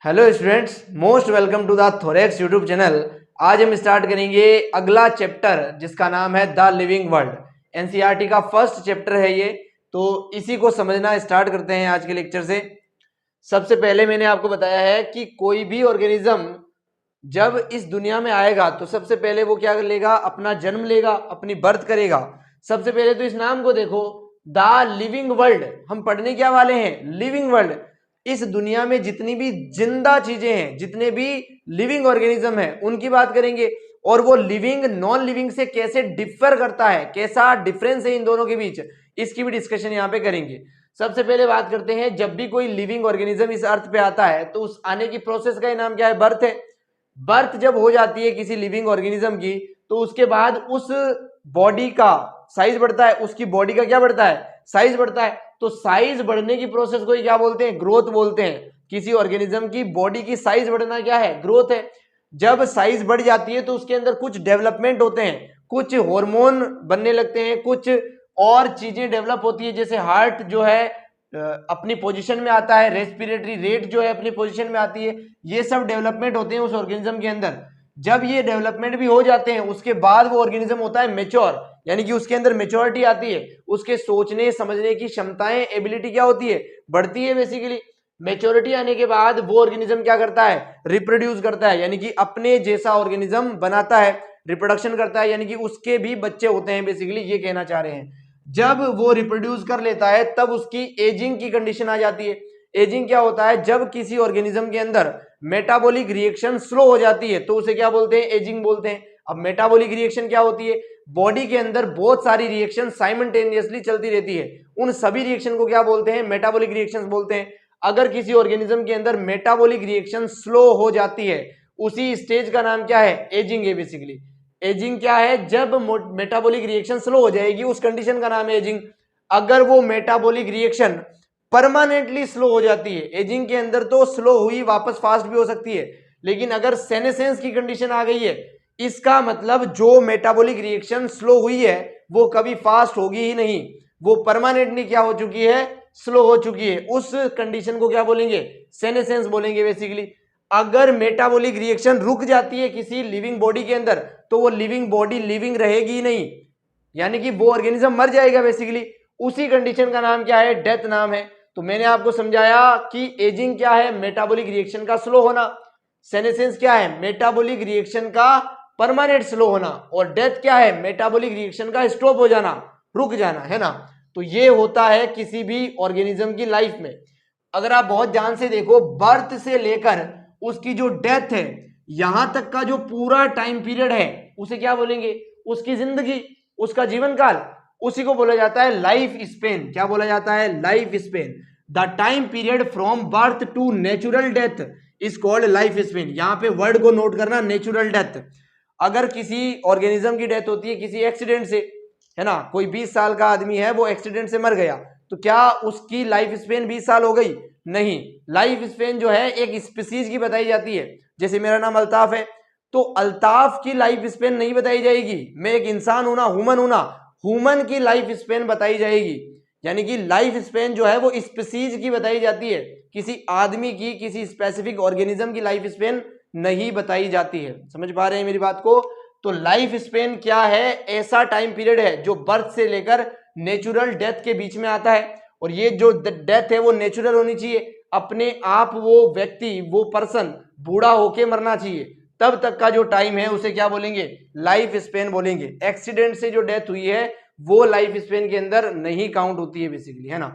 Hello students, most welcome to the thorax YouTube channel. आज हम start करेंगे अगला चैप्टर जिसका नाम है द लिविंग वर्ल्ड। एनसीईआरटी का फर्स्ट चैप्टर है ये, तो इसी को समझना स्टार्ट करते हैं आज के लेक्चर से। सबसे पहले मैंने आपको बताया है कि कोई भी ऑर्गेनिज्म जब इस दुनिया में आएगा तो सबसे पहले वो क्या लेगा, अपना जन्म लेगा, अपनी बर्थ करेगा। सबसे पहले तो इस नाम को देखो, द लिविंग वर्ल्ड। हम पढ़ने क्या वाले हैं? Living world. इस दुनिया में जितनी भी जिंदा चीजें हैं, जितने भी लिविंग ऑर्गेनिज्म हैं, उनकी बात करेंगे। और वो लिविंग नॉन लिविंग से कैसे डिफर करता है, कैसा डिफरेंस है इन दोनों के बीच, इसकी भी डिस्कशन यहाँ पे करेंगे। सबसे पहले बात करते हैं, जब भी कोई लिविंग ऑर्गेनिज्म इस अर्थ पे आता है तो उस आने की प्रोसेस का नाम क्या है? बर्थ है। बर्थ जब हो जाती है किसी लिविंग ऑर्गेनिज्म की, तो उसके बाद उस बॉडी का साइज बढ़ता है, उसकी बॉडी का क्या बढ़ता है? साइज बढ़ता है। तो साइज बढ़ने की प्रोसेस को क्या बोलते हैं? ग्रोथ बोलते हैं। किसी ऑर्गेनिज्म की बॉडी की साइज बढ़ना क्या है? ग्रोथ है। जब साइज बढ़ जाती है तो उसके अंदर कुछ डेवलपमेंट होते हैं, कुछ हार्मोन बनने लगते हैं, कुछ और चीजें डेवलप होती है। जैसे हार्ट जो है अपनी पोजीशन में आता है, रेस्पिरेटरी रेट जो है अपनी पोजीशन में आती है। ये सब डेवलपमेंट होते हैं उस ऑर्गेनिज्म के अंदर। जब ये डेवलपमेंट भी हो जाते हैं, उसके बाद वो ऑर्गेनिज्म होता है मेच्योर, यानी कि उसके अंदर मेच्योरिटी आती है। उसके सोचने समझने की क्षमताएं, एबिलिटी क्या होती है? बढ़ती है बेसिकली। मेच्योरिटी आने के बाद वो ऑर्गेनिज्म क्या करता है? रिप्रोड्यूस करता है, यानी कि अपने जैसा ऑर्गेनिज्म बनाता है, रिप्रोडक्शन करता है, यानी कि उसके भी बच्चे होते हैं बेसिकली, ये कहना चाह रहे हैं। जब वो रिप्रोड्यूस कर लेता है तब उसकी एजिंग की कंडीशन आ जाती है। एजिंग क्या होता है? जब किसी ऑर्गेनिज्म के अंदर मेटाबॉलिक रिएक्शन स्लो हो जाती है तो उसे क्या बोलते हैं? एजिंग बोलते हैं। अब मेटाबॉलिक रिएक्शन क्या होती है? बॉडी के अंदर बहुत सारी रिएक्शन साइमल्टेनियसली चलती रहती है, उन सभी रिएक्शन को क्या बोलते हैं? मेटाबॉलिक रिएक्शंस बोलते हैं। अगर किसी ऑर्गेनिज्म के अंदर मेटाबॉलिक रिएक्शन स्लो हो जाती है, उसी स्टेज का नाम क्या है? एजिंग है बेसिकली। एजिंग क्या है? जब मेटाबॉलिक रिएक्शन स्लो हो जाएगी, उस कंडीशन का नाम है एजिंग। अगर वो मेटाबॉलिक रिएक्शन परमानेंटली स्लो हो जाती है, एजिंग के अंदर तो स्लो हुई वापस फास्ट भी हो सकती है, लेकिन अगर सेनेसेंस की कंडीशन आ गई है, इसका मतलब जो मेटाबॉलिक रिएक्शन स्लो हुई है वो कभी फास्ट होगी ही नहीं, वो परमानेंटली क्या हो चुकी है? स्लो हो चुकी है। उस कंडीशन को क्या बोलेंगे? सेनेसेंस बोलेंगे बेसिकली। अगर मेटाबॉलिक रिएक्शन रुक जाती है किसी लिविंग बॉडी के अंदर, तो वो लिविंग बॉडी लिविंग रहेगी ही नहीं, यानी कि वो ऑर्गेनिज्म मर जाएगा बेसिकली। उसी कंडीशन का नाम क्या है? डेथ नाम है। तो मैंने आपको समझाया कि एजिंग क्या है? मेटाबॉलिक रिएक्शन का स्लो होना। सेनेसेंस क्या है? मेटाबॉलिक रिएक्शन का परमानेंट स्लो होना। और डेथ क्या है? मेटाबॉलिक रिएक्शन का स्टॉप हो जाना, रुक जाना, है ना। तो ये होता है किसी भी ऑर्गेनिज्म की लाइफ में। अगर आप बहुत ध्यान से देखो, बर्थ से लेकर उसकी जो डेथ है, यहां तक का जो पूरा टाइम पीरियड है, उसे क्या बोलेंगे? उसकी जिंदगी, उसका जीवन काल, उसी को बोला जाता है लाइफ स्पेन। क्या बोला जाता है? Life span. The time period from birth to natural death is called life span. यहां पे वर्ड को नोट करना, नेचुरल डेथ। अगर किसी ऑर्गेनिज्म की डेथ होती है किसी एक्सीडेंट से, है ना, कोई 20 साल का आदमी है, वो एक्सीडेंट से मर गया, तो क्या उसकी लाइफ स्पेन 20 साल हो गई? नहीं। लाइफ स्पेन जो है एक स्पीसीज की बताई जाती है। जैसे मेरा नाम अल्ताफ है, तो अल्ताफ की लाइफ स्पेन नहीं बताई जाएगी। मैं एक इंसान हूं ना, ह्यूमन हूं ना, ह्यूमन की लाइफ स्पेन बताई जाएगी। यानी कि लाइफ स्पेन जो है वो स्पीसीज की बताई जाती है, किसी आदमी की, किसी स्पेसिफिक ऑर्गेनिज्म की लाइफ स्पेन नहीं बताई जाती है। समझ पा रहे हैं मेरी बात को? तो लाइफ स्पेन क्या है? ऐसा टाइम पीरियड है जो बर्थ से लेकर नेचुरल डेथ के बीच में आता है। और ये जो डेथ है वो नेचुरल होनी चाहिए, अपने आप वो व्यक्ति, वो पर्सन बूढ़ा होके मरना चाहिए, तब तक का जो टाइम है उसे क्या बोलेंगे? लाइफ स्पेन बोलेंगे। एक्सीडेंट से जो डेथ हुई है वो लाइफ स्पेन के अंदर नहीं काउंट होती है बेसिकली, है ना।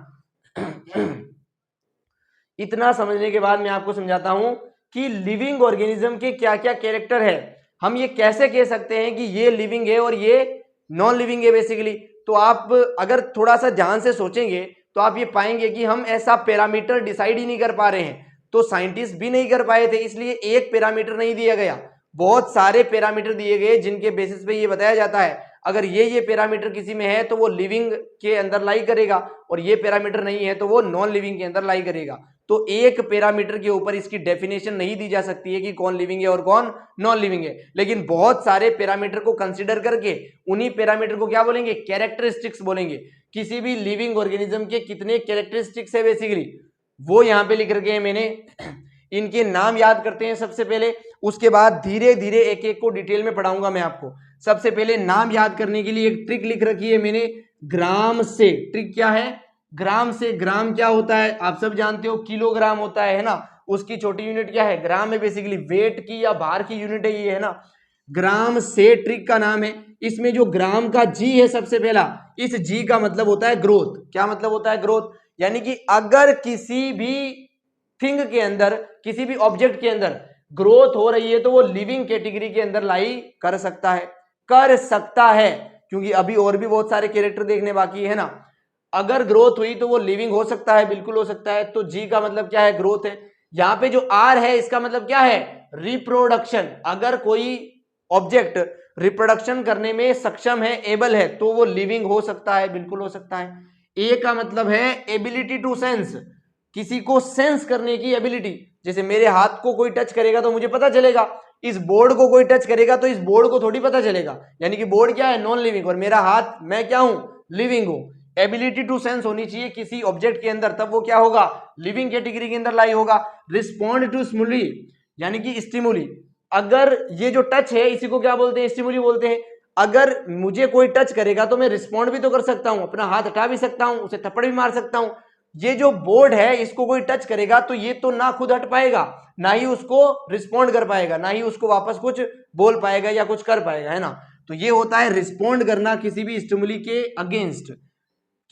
इतना समझने के बाद मैं आपको समझाता हूं कि लिविंग ऑर्गेनिज्म के क्या क्या कैरेक्टर है। हम ये कैसे कह सकते हैं कि ये लिविंग है और ये नॉन लिविंग है बेसिकली। तो आप अगर थोड़ा सा ध्यान से सोचेंगे तो आप ये पाएंगे कि हम ऐसा पैरामीटर डिसाइड ही नहीं कर पा रहे हैं। तो साइंटिस्ट भी नहीं कर पाए थे, इसलिए एक पैरामीटर नहीं दिया गया, बहुत सारे पैरामीटर दिए गए जिनके बेसिस पे ये बताया जाता है अगर ये पैरामीटर किसी में है तो वो लिविंग के अंदर लाई करेगा, और ये पैरामीटर नहीं है तो वो नॉन लिविंग के अंदर लाई करेगा। तो एक पैरामीटर के ऊपर इसकी डेफिनेशन नहीं दी जा सकती है कि कौन लिविंग है और कौन नॉन लिविंग है, लेकिन बहुत सारे पैरामीटर को कंसीडर करके उन्हीं पैरामीटर को क्या बोलेंगे? कैरेक्टरिस्टिक्स बोलेंगे। किसी भी लिविंग ऑर्गेनिज्म के कितने कैरेक्टरिस्टिक्स है बेसिकली, वो यहां पे लिख रखे हैं मैंने। इनके नाम याद करते हैं सबसे पहले, उसके बाद धीरे धीरे एक एक को डिटेल में पढ़ाऊंगा मैं आपको। सबसे पहले नाम याद करने के लिए एक ट्रिक लिख रखी है मैंने, ग्राम से। ट्रिक क्या है? ग्राम से। ग्राम क्या होता है आप सब जानते हो, किलोग्राम होता है ना, उसकी छोटी यूनिट क्या है? ग्राम है। बेसिकली वेट की या भार की यूनिट है ये, है ना। ग्राम से ट्रिक का नाम है। इसमें जो ग्राम का जी है सबसे पहला, इस जी का मतलब होता है ग्रोथ। क्या मतलब होता है? ग्रोथ। यानी कि अगर किसी भी थिंग के अंदर, किसी भी ऑब्जेक्ट के अंदर ग्रोथ हो रही है तो वो लिविंग कैटेगरी के अंदर लाई कर सकता है, कर सकता है, क्योंकि अभी और भी बहुत सारे कैरेक्टर देखने बाकी है ना। अगर ग्रोथ हुई तो वो लिविंग हो सकता है, बिल्कुल हो सकता है। तो जी का मतलब क्या है? ग्रोथ है। यहां पे जो आर है इसका मतलब क्या है? रिप्रोडक्शन। अगर कोई ऑब्जेक्ट रिप्रोडक्शन करने में सक्षम है, एबल है, तो वो लिविंग हो सकता है, बिल्कुल हो सकता है। ए का मतलब है एबिलिटी टू सेंस, किसी को सेंस करने की एबिलिटी। जैसे मेरे हाथ को कोई टच करेगा तो मुझे पता चलेगा, इस बोर्ड को कोई टच करेगा तो इस बोर्ड को थोड़ी पता चलेगा। यानी कि बोर्ड क्या है? नॉन लिविंग, और मेरा हाथ, मैं क्या हूं? लिविंग हूं। एबिलिटी टू सेंस होनी चाहिए किसी ऑब्जेक्ट के अंदर, तब वो क्या होगा? लिविंग कैटेगरी के अंदर लाई होगा। रिस्पॉन्ड टू स्टिमुली, यानी कि स्टिमुली। अगर ये जो टच है इसी को क्या बोलते हैं? स्टिमुली बोलते हैं। अगर मुझे कोई टच करेगा तो मैं रिस्पॉन्ड भी तो कर सकता हूं, अपना हाथ हटा भी सकता हूं, उसे थप्पड़ भी मार सकता हूं। ये जो बोर्ड है इसको कोई टच करेगा तो ये तो ना खुद हट पाएगा, ना ही उसको रिस्पॉन्ड कर पाएगा, ना ही उसको वापस कुछ बोल पाएगा या कुछ कर पाएगा, है ना। तो ये होता है रिस्पॉन्ड करना किसी भी स्टिमुली के अगेंस्ट।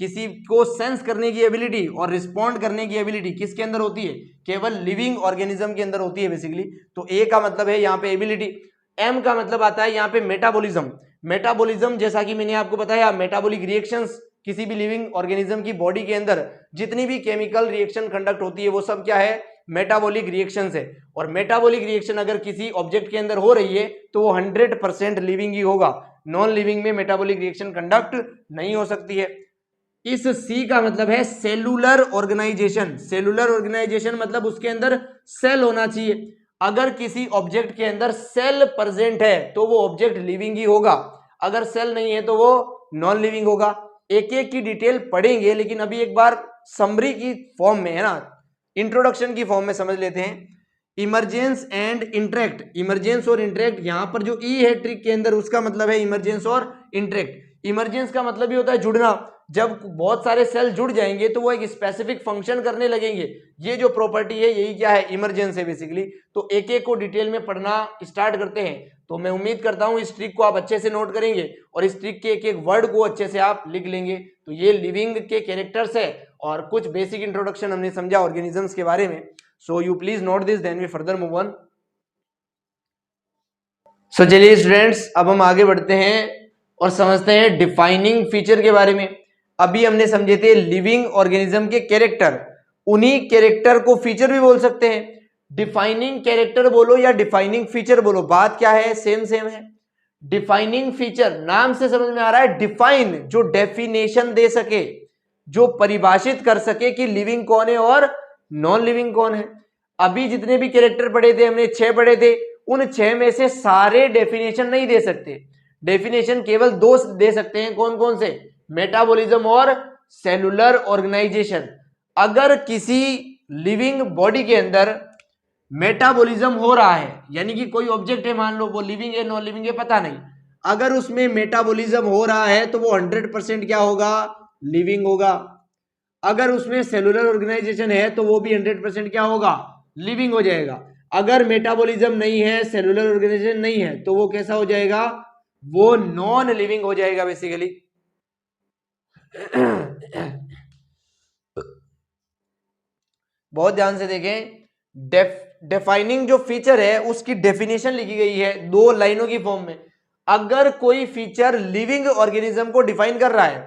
किसी को सेंस करने की एबिलिटी और रिस्पॉन्ड करने की एबिलिटी किसके अंदर होती है? केवल लिविंग ऑर्गेनिज्म के अंदर होती है बेसिकली। तो ए का मतलब है यहाँ पे एबिलिटी। एम का मतलब आता है यहाँ पे मेटाबॉलिज्म। मेटाबॉलिज्म जैसा कि मैंने आपको बताया, मेटाबॉलिक रिएक्शंस, किसी भी लिविंग ऑर्गेनिज्म की बॉडी के अंदर जितनी भी केमिकल रिएक्शन कंडक्ट होती है वो सब क्या है? मेटाबॉलिक रिएक्शंस है। और मेटाबॉलिक रिएक्शन अगर किसी ऑब्जेक्ट के अंदर हो रही है तो वो 100% लिविंग ही होगा। नॉन लिविंग में मेटाबॉलिक रिएक्शन कंडक्ट नहीं हो सकती है। इस सी का मतलब है सेलुलर ऑर्गेनाइजेशन। सेलुलर ऑर्गेनाइजेशन मतलब उसके अंदर सेल होना चाहिए। अगर किसी ऑब्जेक्ट के अंदर सेल प्रेजेंट है तो वो ऑब्जेक्ट लिविंग ही होगा, अगर सेल नहीं है तो वो नॉन लिविंग होगा। एक एक की डिटेल पढ़ेंगे, लेकिन अभी एक बार समरी की फॉर्म में, है ना, इंट्रोडक्शन की फॉर्म में समझ लेते हैं। Emergence and interact. इमरजेंस और इंटरेक्ट, यहां पर जो ई है ट्रिक के अंदर उसका मतलब है इमरजेंस और इंटरेक्ट। इमरजेंस का मतलब ये होता है जुड़ना। जब बहुत सारे सेल जुड़ जाएंगे तो वो एक स्पेसिफिक फंक्शन करने लगेंगे। ये जो प्रॉपर्टी है यही क्या है? इमरजेंस है बेसिकली। तो एक एक को डिटेल में पढ़ना स्टार्ट करते हैं। तो मैं उम्मीद करता हूं इस ट्रिक को आप अच्छे से नोट करेंगे और इस ट्रिक के एक एक वर्ड को अच्छे से आप लिख लेंगे। तो ये लिविंग के कैरेक्टर्स है और कुछ बेसिक इंट्रोडक्शन हमने समझा ऑर्गेनिजम्स के बारे में। So you please note this, then we further move on. So चलिए स्टूडेंट्स, अब हम आगे बढ़ते हैं और समझते हैं डिफाइनिंग फीचर के बारे में। अभी हमने समझे थे लिविंग ऑर्गेनिज्म के कैरेक्टर, उन्हीं कैरेक्टर को फीचर भी बोल सकते हैं। डिफाइनिंग कैरेक्टर बोलो या डिफाइनिंग फीचर बोलो, बात क्या है? सेम सेम है। डिफाइनिंग फीचर नाम से समझ में आ रहा है, डिफाइन, जो डेफिनेशन दे सके, जो परिभाषित कर सके कि लिविंग कौन है और नॉन लिविंग कौन है। अभी जितने भी कैरेक्टर पढ़े थे हमने, 6 पढ़े थे, उन 6 में से सारे डेफिनेशन नहीं दे सकते। डेफिनेशन केवल 2 दे सकते हैं। कौन कौन से? मेटाबॉलिज्म और सेलुलर ऑर्गेनाइजेशन। अगर किसी लिविंग बॉडी के अंदर मेटाबॉलिज्म हो रहा है, यानी कि कोई ऑब्जेक्ट है, मान लो वो लिविंग है नॉन लिविंग है पता नहीं, अगर उसमें मेटाबॉलिज्म हो रहा है तो वो 100% क्या होगा? लिविंग होगा। अगर उसमें सेलुलर ऑर्गेनाइजेशन है तो वो भी 100% क्या होगा? लिविंग हो जाएगा। अगर मेटाबॉलिज्म नहीं है, सेलुलर ऑर्गेनाइजेशन नहीं है, तो वो कैसा हो जाएगा? वो नॉन लिविंग हो जाएगा बेसिकली। बहुत ध्यान से देखें, डिफाइनिंग जो फीचर है उसकी डेफिनेशन लिखी गई है 2 लाइनों की फॉर्म में। अगर कोई फीचर लिविंग ऑर्गेनिज्म को डिफाइन कर रहा है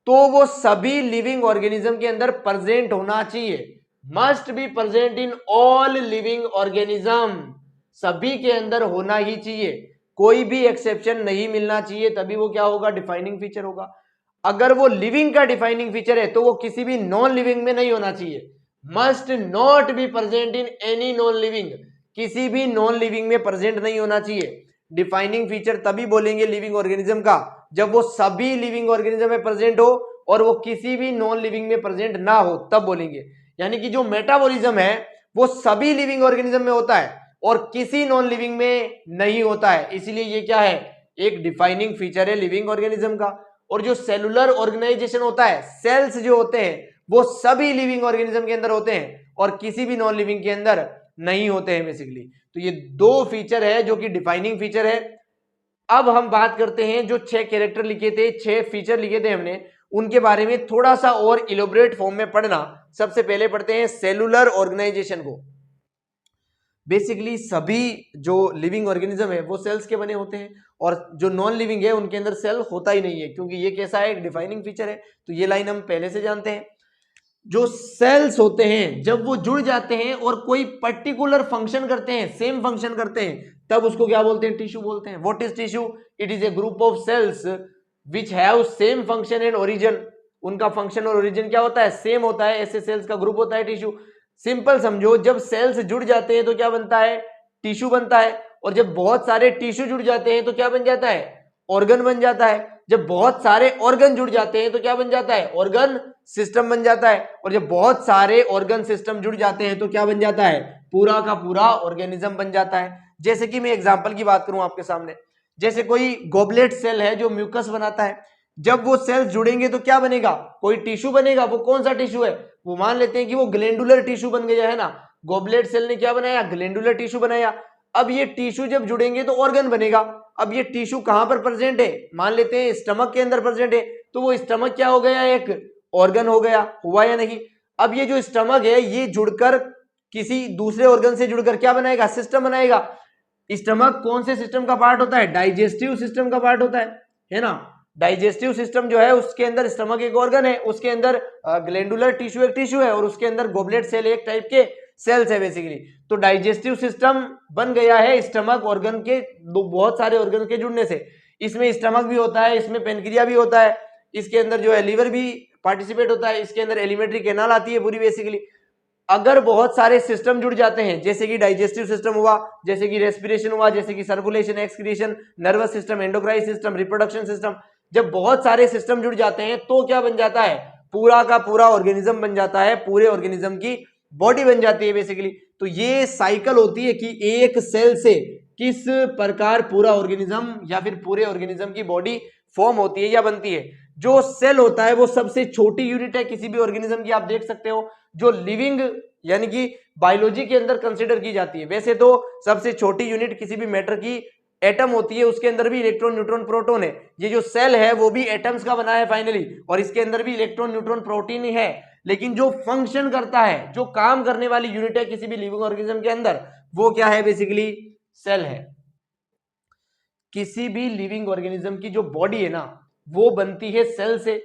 तो वो सभी लिविंग ऑर्गेनिज्म के अंदर प्रेजेंट होना चाहिए। Must be present in all living organism, सभी के अंदर होना ही चाहिए, कोई भी एक्सेप्शन नहीं मिलना चाहिए, तभी वो क्या होगा? डिफाइनिंग फीचर होगा। अगर वो लिविंग का डिफाइनिंग फीचर है तो वो किसी भी नॉन लिविंग में नहीं होना चाहिए। Must not be present in any non living, किसी भी नॉन लिविंग में प्रेजेंट नहीं होना चाहिए। डिफाइनिंग फीचर तभी बोलेंगे लिविंग ऑर्गेनिज्म का जब वो सभी लिविंग ऑर्गेनिज्म में प्रेजेंट हो और वो किसी भी नॉन लिविंग में प्रेजेंट ना हो, तब बोलेंगे। यानी कि जो मेटाबॉलिज्म है वो सभी लिविंग ऑर्गेनिज्म में होता है और किसी नॉन लिविंग में नहीं होता है। इसीलिए ये क्या है, एक डिफाइनिंग फीचर है लिविंग ऑर्गेनिज्म का। और जो सेलुलर ऑर्गेनाइजेशन होता है, सेल्स जो होते हैं वो सभी लिविंग ऑर्गेनिज्म के अंदर होते हैं और किसी भी नॉन लिविंग के अंदर नहीं होते हैं बेसिकली। तो ये दो फीचर है जो कि डिफाइनिंग फीचर है। अब हम बात करते हैं जो 6 कैरेक्टर लिखे थे, 6 फीचर लिखे थे हमने, उनके बारे में थोड़ा सा और इलोबरेट फॉर्म में पढ़ना। सबसे पहले पढ़ते हैं सेलुलर ऑर्गेनाइजेशन को। बेसिकली सभी जो लिविंग ऑर्गेनिज्म है वो सेल्स के बने होते हैं और जो नॉन लिविंग है उनके अंदर सेल होता ही नहीं है, क्योंकि ये कैसा है, एक डिफाइनिंग फीचर है। तो ये लाइन हम पहले से जानते हैं। जो सेल्स होते हैं जब वो जुड़ जाते हैं और कोई पर्टिकुलर फंक्शन करते हैं, सेम फंक्शन करते हैं, तब उसको क्या बोलते हैं, टिश्यू बोलते हैं। What is tissue? It is a group of cells which have same function and origin. उनका फंक्शन और ओरिजिन क्या होता है, सेम होता है, ऐसे सेल्स का ग्रुप होता है टिश्यू। सिंपल समझो, जब सेल्स जुड़ जाते हैं तो क्या बनता है, टिश्यू बनता है। और जब बहुत सारे टिश्यू जुड़ जाते हैं तो क्या बन जाता है, ऑर्गन बन जाता है। जब बहुत सारे ऑर्गन जुड़ जाते हैं तो क्या बन जाता है, ऑर्गन सिस्टम बन जाता है। और जब बहुत सारे ऑर्गन सिस्टम जुड़ जाते हैं तो क्या बन जाता है, पूरा का पूरा ऑर्गेनिज्म बन जाता है। जैसे कि मैं एग्जांपल की बात करूं आपके सामने, जैसे कोई गोबलेट सेल है जो म्यूकस बनाता है, जब वो सेल्स जुड़ेंगे तो क्या बनेगा, कोई टिश्यू बनेगा। वो कौन सा टिश्यू है, वो मान लेते हैं कि वो ग्लैंडुलर टिश्यू बन गया है ना। गोबलेट सेल ने क्या बनाया, ग्लैंडुलर टिश्यू बनाया। अब ये टिश्यू जब जुड़ेंगे तो ऑर्गन बनेगा। अब ये टिश्यू कहां पर प्रेजेंट है, मान लेते हैं स्टमक के अंदर प्रेजेंट है, तो वो स्टमक क्या हो गया, एक ऑर्गन हो गया, हुआ या नहीं। अब ये जो स्टमक है ये जुड़कर किसी दूसरे ऑर्गन से जुड़कर क्या बनाएगा, सिस्टम बनाएगा। स्टमक कौन से सिस्टम का पार्ट होता है, डाइजेस्टिव सिस्टम का पार्ट होता है ना। डाइजेस्टिव सिस्टम जो है उसके अंदर स्टमक एक ऑर्गन है, उसके अंदर ग्लैंडुलर टिश्यू एक टिश्यू है और उसके अंदर गोबलेट सेल एक टाइप के सेल्स है बेसिकली। तो डाइजेस्टिव सिस्टम बन गया है स्टमक ऑर्गन के, बहुत सारे ऑर्गन के जुड़ने से। इसमें स्टमक भी होता है, इसमें पेनक्रिया भी होता है, इसके अंदर जो है लीवर भी पार्टिसिपेट होता है, इसके अंदर एलिमेंट्री कैनाल आती है पूरी बेसिकली। अगर बहुत सारे सिस्टम जुड़ जाते हैं, जैसे कि डाइजेस्टिव सिस्टम हुआ, जैसे कि रेस्पिरेशन हुआ, जैसे कि circulation, excretion, nervous system, endocrine system, reproduction system, जब बहुत सारे सिस्टम जुड़ जाते हैं तो क्या बन जाता है, पूरा का पूरा ऑर्गेनिज्म बन जाता है, पूरे ऑर्गेनिज्म की बॉडी बन जाती है बेसिकली। तो ये साइकिल होती है कि एक सेल से किस प्रकार पूरा ऑर्गेनिज्म या फिर पूरे ऑर्गेनिज्म की बॉडी फॉर्म होती है या बनती है। जो सेल होता है वो सबसे छोटी यूनिट है किसी भी ऑर्गेनिज्म की, आप देख सकते हो, जो लिविंग यानी कि बायोलॉजी के अंदर कंसीडर की जाती है। वैसे तो सबसे छोटी यूनिट किसी भी मैटर की एटम होती है, उसके अंदर भी इलेक्ट्रॉन, न्यूट्रॉन, प्रोटॉन है। ये जो सेल है वो भी एटम्स का बना है फाइनली, और इसके अंदर भी इलेक्ट्रॉन, न्यूट्रॉन, प्रोटीन ही है। लेकिन जो फंक्शन करता है, जो काम करने वाली यूनिट है किसी भी लिविंग ऑर्गेनिज्म के अंदर, वो क्या है, बेसिकली सेल है। किसी भी लिविंग ऑर्गेनिज्म की जो बॉडी है ना, वो बनती है सेल से,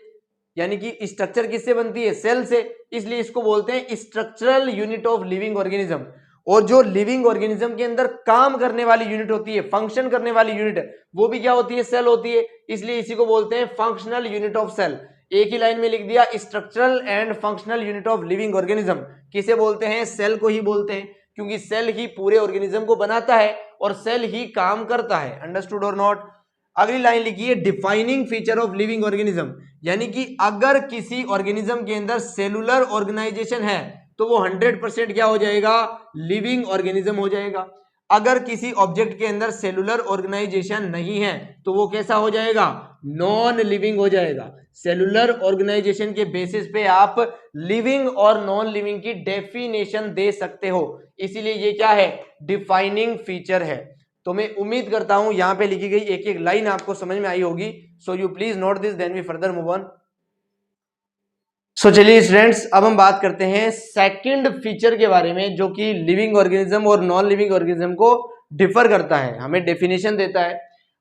यानी कि स्ट्रक्चर किससे बनती है, सेल से। इसलिए इसको बोलते हैं structural unit of living organism. और जो लिविंग ऑर्गेनिज्म के अंदर काम करने वाली यूनिट होती है, फंक्शन करने वाली यूनिट, वो भी क्या होती है, सेल होती है। इसलिए इसी को बोलते हैं फंक्शनल यूनिट ऑफ सेल। एक ही लाइन में लिख दिया, structural and functional unit of living organism. किसे बोलते हैं, सेल को ही बोलते हैं, क्योंकि सेल ही पूरे ऑर्गेनिज्म को बनाता है और सेल ही काम करता है। अंडरस्टूड और नॉट? अगली लाइन लिखिए, defining feature of living organism, यानी कि अगर किसी ऑर्गेनिज्म के अंदर सेलुलर ऑर्गेनाइजेशन है तो वो 100% क्या हो जाएगा, लिविंग ऑर्गेनिज्म हो जाएगा। अगर किसी ऑब्जेक्ट के अंदर सेलुलर ऑर्गेनाइजेशन नहीं है तो वो कैसा हो जाएगा, नॉन लिविंग हो जाएगा। सेलुलर ऑर्गेनाइजेशन के बेसिस पे आप लिविंग और नॉन लिविंग की डेफिनेशन दे सकते हो, इसीलिए ये क्या है, डिफाइनिंग फीचर है। तो मैं उम्मीद करता हूं यहां पे लिखी गई एक एक लाइन आपको समझ में आई होगी। So you please note this, then we further move on. So चलिए स्टूडेंट्स, अब हम बात करते हैं सेकंड फीचर के बारे में, जो कि लिविंग ऑर्गेनिज्म और नॉन लिविंग ऑर्गेनिज्म को डिफर करता है, हमें डेफिनेशन देता है।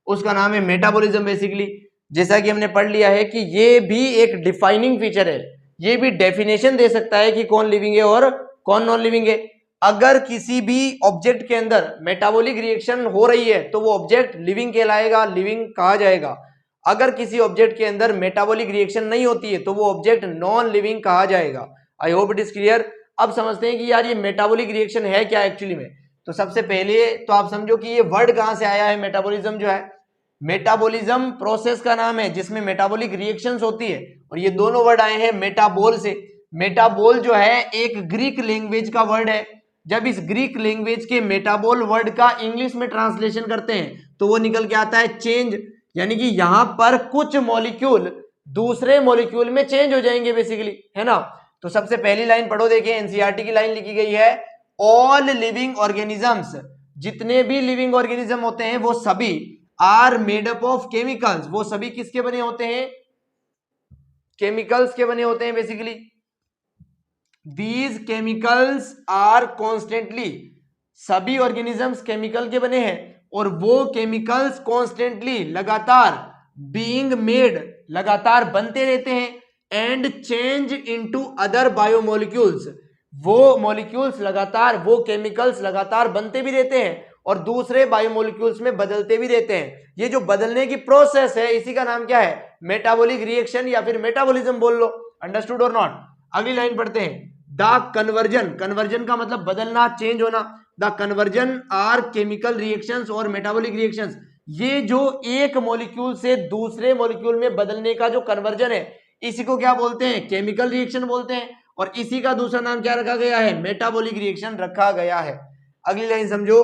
उसका नाम है मेटाबॉलिज्म बेसिकली। जैसा कि हमने पढ़ लिया है कि ये भी एक डिफाइनिंग फीचर है, ये भी डेफिनेशन दे सकता है कि कौन लिविंग है और कौन नॉन लिविंग है। अगर किसी भी ऑब्जेक्ट के अंदर मेटाबॉलिक रिएक्शन हो रही है तो वो ऑब्जेक्ट लिविंग कहलाएगा, लिविंग कहा जाएगा। अगर किसी ऑब्जेक्ट के अंदर मेटाबॉलिक रिएक्शन नहीं होती है तो वो ऑब्जेक्ट नॉन लिविंग कहा जाएगा। I hope it is clear. अब समझते हैं कि यार ये मेटाबॉलिक रिएक्शन है क्या एक्चुअली में। तो सबसे पहले तो आप समझो कि ये वर्ड कहां से आया है, मेटाबॉलिज्म जो है, मेटाबॉलिज्म प्रोसेस का नाम है जिसमें मेटाबॉलिक रिएक्शंस होती है, और ये दोनों वर्ड आए हैं मेटाबॉल से। मेटाबॉल जो है एक ग्रीक लैंग्वेज का वर्ड है जब इस ग्रीक लैंग्वेज के मेटाबॉल वर्ड का इंग्लिश में ट्रांसलेशन करते हैं तो वो निकल के आता है चेंज, यानी कि यहां पर कुछ मॉलिक्यूल दूसरे मॉलिक्यूल में चेंज हो जाएंगे बेसिकली, है ना। तो सबसे पहली लाइन पढ़ो, देखिए एनसीईआरटी की लाइन लिखी गई है, ऑल लिविंग ऑर्गेनिजम्स, जितने भी लिविंग ऑर्गेनिज्म होते हैं वो सभी are made up of chemicals, वो सभी किसके बने होते हैं, केमिकल्स के बने होते हैं basically. These chemicals are constantly, सभी ऑर्गेनिजम्स केमिकल के बने हैं और वो केमिकल्स कॉन्स्टेंटली लगातार बीइंग मेड, लगातार बनते रहते हैं, and change into other biomolecules, वो मॉलिक्यूल्स लगातार, वो केमिकल्स लगातार बनते भी रहते हैं और दूसरे बायोमोलिक्यूल्स में बदलते भी रहते हैं। ये जो बदलने की प्रोसेस है इसी का नाम क्या है, मेटाबॉलिक रिएक्शन या फिर मेटाबॉलिज्म बोल लो। अंडरस्टूड और नॉट। अगली लाइन पढ़ते हैं, द कन्वर्जन, कन्वर्जन का मतलब बदलना, चेंज होना। The conversion are chemical reactions और मेटाबॉलिक रिएक्शंस, ये जो एक मॉलिक्यूल से दूसरे मॉलिक्यूल में बदलने का जो कन्वर्जन है इसी को क्या बोलते हैं, केमिकल रिएक्शन बोलते हैं, और इसी का दूसरा नाम क्या रखा गया है, मेटाबॉलिक रिएक्शन रखा गया है। अगली लाइन समझो,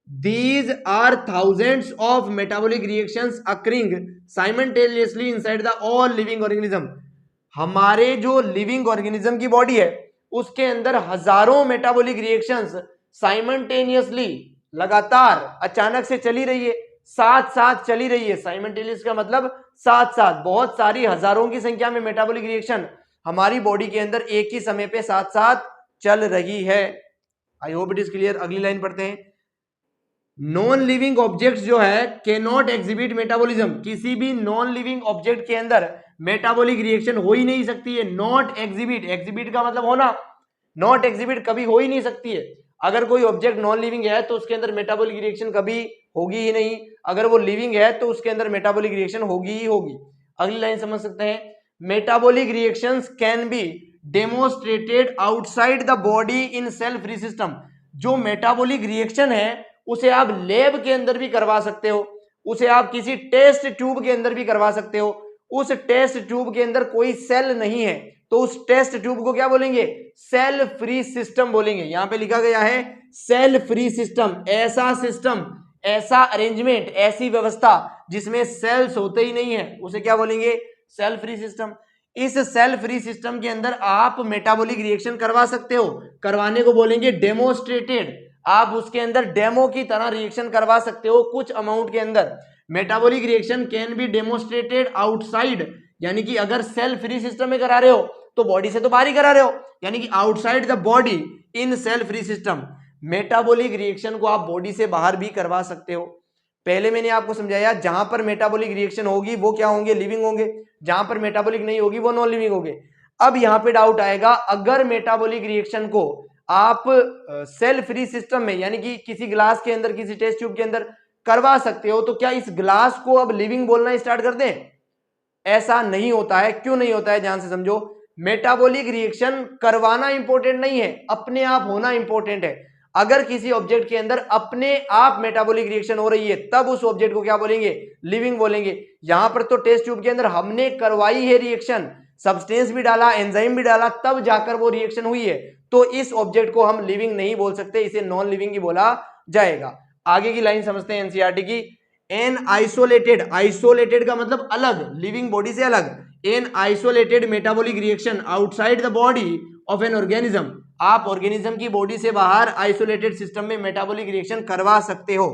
these are thousands of metabolic reactions occurring simultaneously inside the all living organism, हमारे जो लिविंग ऑर्गेनिज्म की बॉडी है उसके अंदर हजारों मेटाबॉलिक रिएक्शंस साइमल्टेनियसली, लगातार, अचानक से चली रही है, साथ साथ चली रही है। साइमल्टेनियस का मतलब साथ साथ, बहुत सारी हजारों की संख्या में मेटाबॉलिक रिएक्शन हमारी बॉडी के अंदर एक ही समय पे साथ साथ चल रही है। I hope it is clear. अगली लाइन पढ़ते हैं, नॉन लिविंग ऑब्जेक्ट्स जो है कैन नॉट एग्जिबिट मेटाबॉलिज्म, किसी भी नॉन लिविंग ऑब्जेक्ट के अंदर मेटाबॉलिक रिएक्शन हो ही नहीं सकती है। नॉट एग्जिबिट, एग्जिबिट का मतलब होना, नॉट एग्जिबिट कभी हो ही नहीं सकती है। अगर कोई ऑब्जेक्ट नॉन लिविंग है तो उसके अंदर मेटाबॉलिक रिएक्शन कभी होगी ही नहीं, अगर वो लिविंग है तो उसके अंदर मेटाबॉलिक रिएक्शन होगी ही होगी। अगली लाइन समझ सकते हैं, metabolic reactions can be demonstrated outside the body in cell free system, जो मेटाबॉलिक रिएक्शन है उसे आप लैब के अंदर भी करवा सकते हो, उसे आप किसी टेस्ट ट्यूब के अंदर भी करवा सकते हो। उस टेस्ट ट्यूब के अंदर कोई सेल नहीं है तो उस टेस्ट ट्यूब को क्या बोलेंगे, सेल फ्री सिस्टम बोलेंगे। यहां पे लिखा गया है सेल फ्री सिस्टम, ऐसा सिस्टम, ऐसा अरेंजमेंट, ऐसी व्यवस्था जिसमें सेल्स होते ही नहीं है उसे क्या बोलेंगे, सेल फ्री सिस्टम। इस सेल फ्री सिस्टम के अंदर आप मेटाबॉलिक रिएक्शन करवा सकते हो, करवाने को बोलेंगे डेमोन्स्ट्रेटेड, आप उसके अंदर डेमो की तरह रिएक्शन करवा सकते हो कुछ अमाउंट के अंदर। Metabolic reaction can be demonstrated outside, यानी कि अगर सेल फ्री सिस्टम में करा रहे हो तो बॉडी से तो बाहर ही करा रहे हो, यानी कि outside the body in cell free system. Metabolic reaction को आप बॉडी से बाहर भी करवा सकते हो। पहले मैंने आपको समझाया जहां पर मेटाबॉलिक रिएक्शन होगी वो क्या होंगे, लिविंग होंगे, जहां पर मेटाबॉलिक नहीं होगी वो नॉन लिविंग होंगे। अब यहां पे डाउट आएगा, अगर मेटाबॉलिक रिएक्शन को आप सेल फ्री सिस्टम में यानी कि किसी ग्लास के अंदर, किसी टेस्ट ट्यूब के अंदर करवा सकते हो तो क्या इस ग्लास को अब लिविंग बोलना स्टार्ट कर दें? ऐसा नहीं होता है। क्यों नहीं होता है, ध्यान से समझो। मेटाबॉलिक रिएक्शन करवाना इंपॉर्टेंट नहीं है, अपने आप होना इंपॉर्टेंट है। अगर किसी ऑब्जेक्ट के अंदर अपने आप मेटाबॉलिक रिएक्शन हो रही है तब उस ऑब्जेक्ट को क्या बोलेंगे, लिविंग बोलेंगे। यहां पर तो टेस्ट ट्यूब के अंदर हमने करवाई है रिएक्शन, सब्सटेंस भी डाला, एंजाइम भी डाला, तब जाकर वो रिएक्शन हुई है, तो इस ऑब्जेक्ट को हम लिविंग नहीं बोल सकते, इसे नॉन लिविंग ही बोला जाएगा। आगे की लाइन समझते हैं एनसीईआरटी की, एन आइसोलेटेड, आइसोलेटेड का मतलब अलग, लिविंग बॉडी से अलग। An isolated metabolic reaction outside the body of an organism, आप ऑर्गेनिज्म की बॉडी से बाहर आइसोलेटेड सिस्टम में मेटाबॉलिक रिएक्शन करवा सकते हो।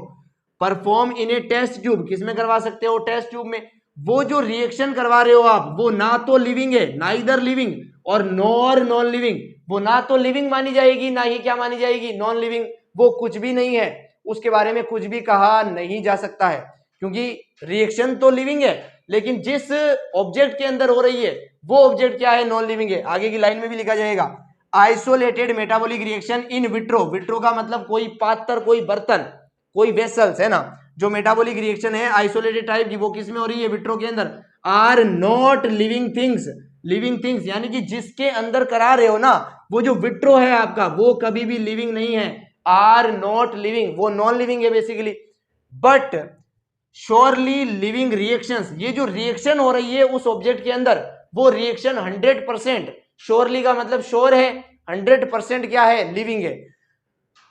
Perform in a test tube, किसमें करवा सकते हो, टेस्ट ट्यूब में। वो जो रिएक्शन करवा रहे हो आप वो ना तो लिविंग है, ना इधर लिविंग और नॉर नॉन लिविंग, वो ना तो लिविंग मानी जाएगी ना ही क्या मानी जाएगी, नॉन लिविंग, वो कुछ भी नहीं है, उसके बारे में कुछ भी कहा नहीं जा सकता है, क्योंकि रिएक्शन तो लिविंग है लेकिन जिस ऑब्जेक्ट के अंदर हो रही है वो ऑब्जेक्ट क्या है, नॉन लिविंग है। आगे की लाइन में भी लिखा जाएगा, isolated metabolic reaction in vitro, vitro का मतलब कोई पात्र, कोई बर्तन, कोई वेसल्स, है ना। जो मेटाबॉलिक रिएक्शन है आइसोलेटेड टाइप की वो किसमें हो रही है, विट्रो के अंदर। Are not living things, living things यानी कि जिसके अंदर करा रहे हो ना, वो जो विट्रो है आपका वो कभी भी लिविंग नहीं है, आर नॉट लिविंग, वो नॉन लिविंग है basically. But surely living reactions, ये जो रिएक्शन हो रही है उस ऑब्जेक्ट के अंदर वो रिएक्शन 100%, श्योरली का मतलब श्योर है, 100% क्या है, लिविंग है।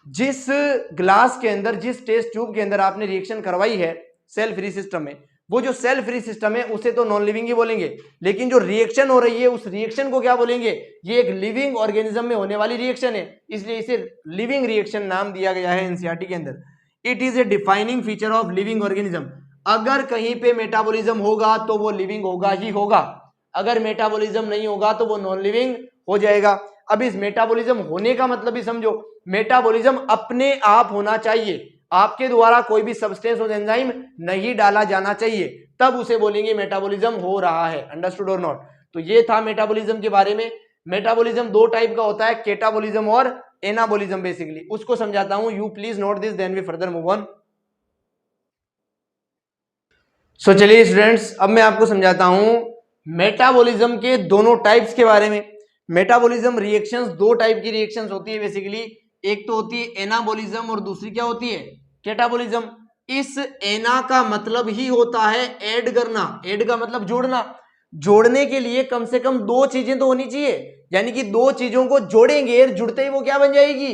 जिस ग्लास के अंदर, जिस टेस्ट ट्यूब के अंदर आपने रिएक्शन करवाई है सेल फ्री सिस्टम में, वो जो सेल फ्री सिस्टम है उसे तो नॉन लिविंग ही बोलेंगे, लेकिन जो रिएक्शन हो रही है उस रिएक्शन को क्या बोलेंगे? ये एक लिविंग ऑर्गेनिज्म में होने वाली रिएक्शन है, इसलिए इसे लिविंग रिएक्शन नाम दिया गया है एनसीईआरटी के अंदर। It is a defining feature of living organism. अगर कहीं पे मेटाबॉलिज्म होगा तो वो लिविंग होगा ही होगा, अगर मेटाबॉलिज्म नहीं होगा तो वो नॉन लिविंग हो जाएगा। अब इस मेटाबॉलिज्म होने का मतलब भी समझो, मेटाबॉलिज्म अपने आप होना चाहिए, आपके द्वारा कोई भी सब्सटेंस और एंजाइम नहीं डाला जाना चाहिए, तब उसे बोलेंगे मेटाबॉलिज्म हो रहा है। अंडरस्टूड और नॉट? तो ये था मेटाबॉलिज्म के बारे में। मेटाबॉलिज्म दो टाइप का होता है, केटाबॉलिज्म और एनाबॉलिज्म। बेसिकली उसको समझाता हूं, you please note this, then we further move on. So चलिए स्टूडेंट्स, अब मैं आपको समझाता हूं मेटाबॉलिज्म के दोनों टाइप्स के बारे में। मेटाबॉलिज्म रिएक्शंस, दो टाइप की रिएक्शंस होती है बेसिकली, एक तो होती है एनाबॉलिज्म और दूसरी क्या होती है? केटाबॉलिज्म। इस एना का मतलब ही होता है ऐड करना, ऐड का मतलब जोड़ना। जोड़ने के लिए कम से कम दो चीजें तो होनी चाहिए, यानी कि दो चीजों को जोड़ेंगे, जुड़ते ही वो क्या बन जाएगी?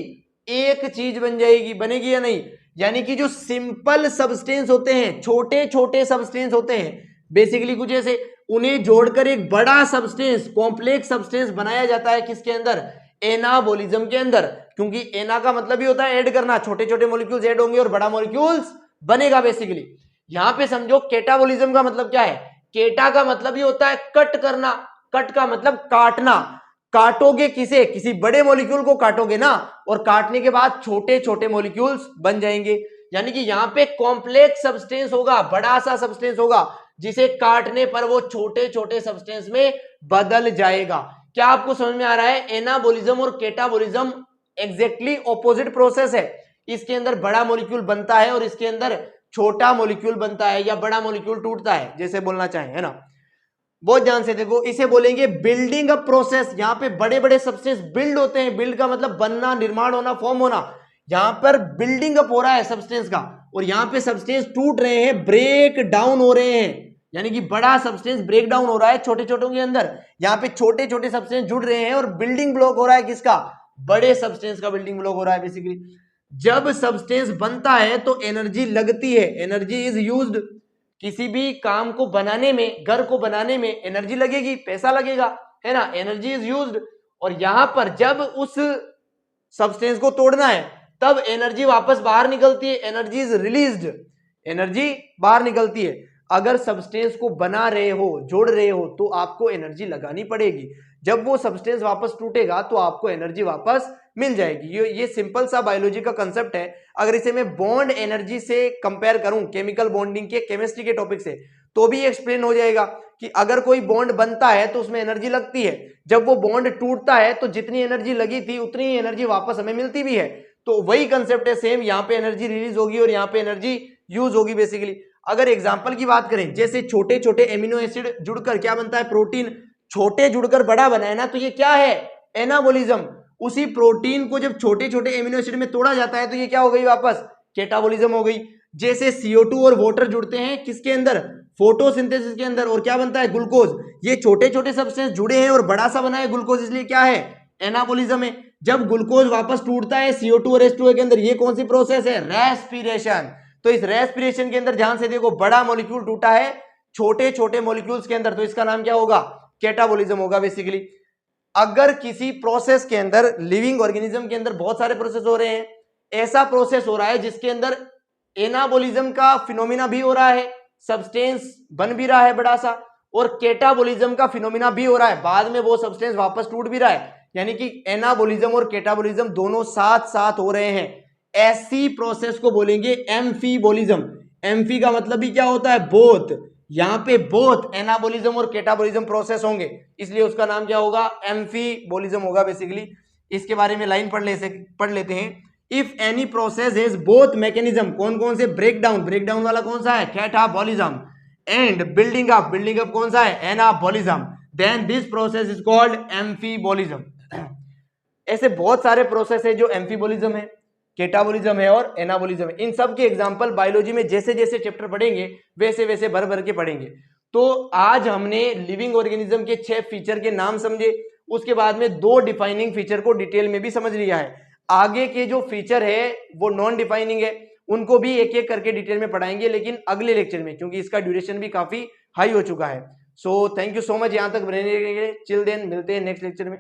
एक चीज बन जाएगी। बनेगी या नहीं? यानी कि जो सिंपल सब्सटेंस होते हैं, छोटे छोटे सब्सटेंस होते हैं बेसिकली कुछ ऐसे, उन्हें जोड़कर एक बड़ा सब्सटेंस, कॉम्प्लेक्स सब्सटेंस बनाया जाता है किसके अंदर? एनाबॉलिज्म के अंदर। क्योंकि एना का मतलब ही होता है ऐड करना, छोटे छोटे मॉलिक्यूल्स ऐड होंगे और बड़ा मॉलिक्यूल्स बनेगा बेसिकली। यहां पे समझो केटाबॉलिज्म का मतलब क्या है? केटा का मतलब ही होता है कट करना, कट का मतलब काटना। काटोगे किसे? किसी बड़े मॉलिक्यूल को काटोगे ना, और काटने के बाद छोटे छोटे मॉलिक्यूल्स बन जाएंगे। यानी कि यहाँ पे कॉम्प्लेक्स सब्सटेंस होगा, बड़ा सा सब्सटेंस होगा, जिसे काटने पर वो छोटे छोटे सब्सटेंस में बदल जाएगा। क्या आपको समझ में आ रहा है? एनाबॉलिज्म और केटाबॉलिज्म एग्जैक्टली ऑपोजिट प्रोसेस है। इसके अंदर बड़ा मॉलिक्यूल बनता है और इसके अंदर छोटा मॉलिक्यूल बनता है, या बड़ा मॉलिक्यूल टूटता है, जैसे बोलना चाहें, है ना। बहुत ध्यान से देखो, इसे बोलेंगे बिल्डिंग अप प्रोसेस। यहां पे बड़े बड़े सब्सटेंस बिल्ड होते हैं, बिल्ड का मतलब बनना, निर्माण होना, फॉर्म होना। यहां पर बिल्डिंग अप हो रहा है सब्सटेंस का, और यहां पे सब्सटेंस टूट रहे हैं, ब्रेक डाउन हो रहे हैं, यानी कि बड़ा सब्सटेंस ब्रेक डाउन हो रहा है छोटे छोटों के अंदर। यहां पे छोटे छोटे सब्सटेंस जुड़ रहे हैं और बिल्डिंग ब्लॉक हो रहा है किसका? बड़े सब्सटेंस का बिल्डिंग ब्लॉक हो रहा है बेसिकली। जब सब्सटेंस बनता है तो एनर्जी लगती है, एनर्जी इज यूज्ड। किसी भी काम को बनाने में, घर को बनाने में एनर्जी लगेगी, पैसा लगेगा, है ना, एनर्जी इज यूज्ड। और यहां पर जब उस सब्सटेंस को तोड़ना है तब एनर्जी वापस बाहर निकलती है, एनर्जी इज रिलीज्ड, एनर्जी बाहर निकलती है। अगर सब्सटेंस को बना रहे हो, जोड़ रहे हो, तो आपको एनर्जी लगानी पड़ेगी। जब वो सब्सटेंस वापस टूटेगा तो आपको एनर्जी वापस मिल जाएगी। ये सिंपल सा बायोलॉजी का कंसेप्ट है। अगर इसे मैं बॉन्ड एनर्जी से कंपेयर करूं, केमिकल बॉन्डिंग के, केमिस्ट्री के टॉपिक से, तो भी एक्सप्लेन हो जाएगा कि अगर कोई बॉन्ड बनता है तो उसमें एनर्जी लगती है, जब वो बॉन्ड टूटता है तो जितनी एनर्जी लगी थी उतनी ही एनर्जी वापस हमें मिलती भी है। तो वही कंसेप्ट है सेम, यहाँ पे एनर्जी रिलीज होगी और यहाँ पे एनर्जी यूज होगी बेसिकली। अगर एग्जांपल की बात करें, जैसे छोटे छोटे एमिनो एसिड जुड़कर क्या बनता है? प्रोटीन। छोटे जुड़कर बड़ा बना है ना, तो ये क्या है? एनाबॉलिज्म। उसी प्रोटीन को जब छोटे छोटे एमिनो एसिड में तोड़ा जाता है तो ये क्या हो गई? वापस केटाबॉलिज्म हो गई। जैसे CO2 और वाटर जुड़ते हैं किसके अंदर? फोटोसिंथेसिस के अंदर, और क्या बनता है? ग्लूकोज। ये छोटे छोटे सब्सटेंस जुड़े हैं और बड़ा सा बना है ग्लूकोज, इसलिए क्या है? एनाबॉलिज्म है। जब ग्लूकोज वापस टूटता है CO2 और H2O के अंदर, ये कौन सी प्रोसेस है? रेस्पिरेशन। तो इस रेस्पिरेशन के अंदर ध्यान से देखो, बड़ा मॉलिक्यूल टूटा है छोटे छोटे मॉलिक्यूल्स के अंदर, तो इसका नाम क्या होगा? केटाबॉलिज्म होगा बेसिकली। अगर किसी प्रोसेस के अंदर, लिविंग ऑर्गेनिज्म के अंदर बहुत सारे प्रोसेस हो रहे हैं, ऐसा प्रोसेस हो रहा है जिसके अंदर एनाबॉलिज्म का फिनोमिना भी हो रहा है, सब्सटेंस बन भी रहा है बड़ा सा, और केटाबॉलिज्म का फिनोमिना भी हो रहा है, बाद में वो सब्सटेंस वापस टूट भी रहा है, यानी कि एनाबॉलिज्म और केटाबॉलिज्म दोनों साथ साथ हो रहे हैं। ऐसी प्रोसेस को बोलेंगे एम्फीबॉलिज्म। एम्फी का मतलब भी क्या होता है? बोथ। यहां पे बोथ एनाबॉलिज्म और केटाबॉलिज्म प्रोसेस होंगे, इसलिए उसका नाम क्या होगा? एम्फीबॉलिज्म होगा बेसिकली। इसके बारे में लाइन पढ़ लेते हैं। If any process has both mechanism, कौन कौन से? ब्रेकडाउन, ब्रेकडाउन वाला कौन सा है? Catabolism. And building up, building up कौन सा है? Anabolism. Then this process is called amphibolism. ऐसे बहुत सारे प्रोसेस है जो एम्फीबॉलिज्म है, केटाबॉलिज्म है और एनाबॉलिज्म है। इन सब के एग्जांपल बायोलॉजी में जैसे जैसे चैप्टर पढ़ेंगे वैसे वैसे भर भर के पढ़ेंगे। तो आज हमने लिविंग ऑर्गेनिज्म के 6 फीचर के नाम समझे, उसके बाद में 2 डिफाइनिंग फीचर को डिटेल में भी समझ लिया है। आगे के जो फीचर है वो नॉन डिफाइनिंग है, उनको भी एक एक करके डिटेल में पढ़ाएंगे, लेकिन अगले लेक्चर में, क्योंकि इसका ड्यूरेशन भी काफी हाई हो चुका है। So thank you so much यहाँ तक रहने के लिए। चिल देन, मिलते हैं नेक्स्ट लेक्चर में।